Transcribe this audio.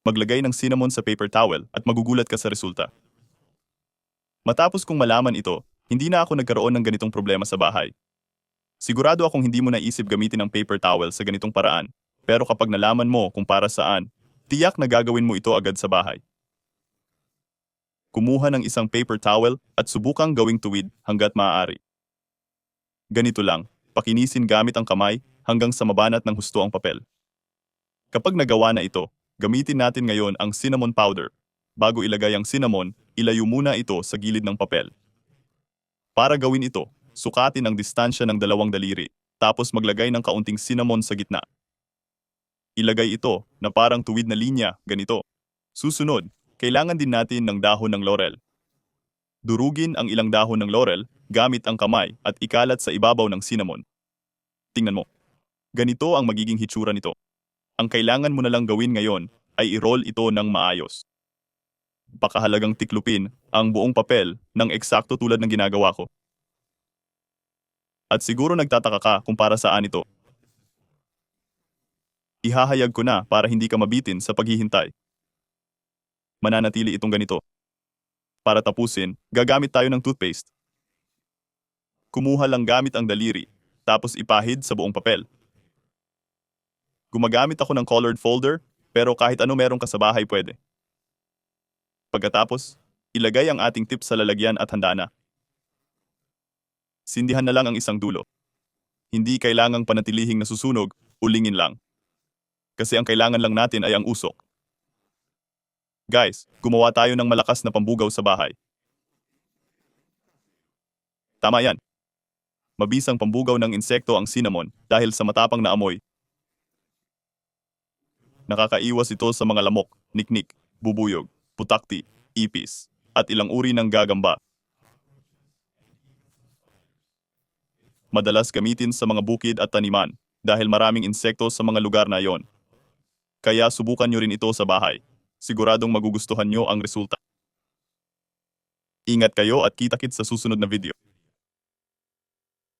Maglagay ng cinnamon sa paper towel at magugulat ka sa resulta. Matapos kong malaman ito, hindi na ako nagkaroon ng ganitong problema sa bahay. Sigurado akong hindi mo naisip gamitin ang paper towel sa ganitong paraan. Pero kapag nalaman mo kung para saan, tiyak na gagawin mo ito agad sa bahay. Kumuha ng isang paper towel at subukang gawing tuwid hanggat maaari. Ganito lang, pakinisin gamit ang kamay hanggang sa mabanat ng husto ang papel. Kapag nagawa na ito, gamitin natin ngayon ang cinnamon powder. Bago ilagay ang cinnamon, ilayo muna ito sa gilid ng papel. Para gawin ito, sukatin ang distansya ng dalawang daliri, tapos maglagay ng kaunting cinnamon sa gitna. Ilagay ito na parang tuwid na linya, ganito. Susunod, kailangan din natin ng dahon ng laurel. Durugin ang ilang dahon ng laurel gamit ang kamay at ikalat sa ibabaw ng cinnamon. Tingnan mo. Ganito ang magiging hitsura nito. Ang kailangan mo na lang gawin ngayon ay i-roll ito ng maayos. Pakahalagang tiklupin ang buong papel ng eksakto tulad ng ginagawa ko. At siguro nagtataka ka kung para saan ito. Ihahayag ko na para hindi ka mabitin sa paghihintay. Mananatili itong ganito. Para tapusin, gagamit tayo ng toothpaste. Kumuha lang gamit ang daliri, tapos ipahid sa buong papel. Gumagamit ako ng colored folder, pero kahit ano meron ka sa bahay pwede. Pagkatapos, ilagay ang ating tip sa lalagyan at handa na. Sindihan na lang ang isang dulo. Hindi kailangang panatilihing nasusunog, ulingin lang. Kasi ang kailangan lang natin ay ang usok. Guys, gumawa tayo ng malakas na pambugaw sa bahay. Tama yan. Mabisang pambugaw ng insekto ang cinnamon dahil sa matapang na amoy. Nakakaiwas ito sa mga lamok, niknik, bubuyog, putakti, ipis, at ilang uri ng gagamba. Madalas gamitin sa mga bukid at taniman dahil maraming insekto sa mga lugar na iyon. Kaya subukan nyo rin ito sa bahay. Siguradong magugustuhan nyo ang resulta. Ingat kayo at kita-kits sa susunod na video.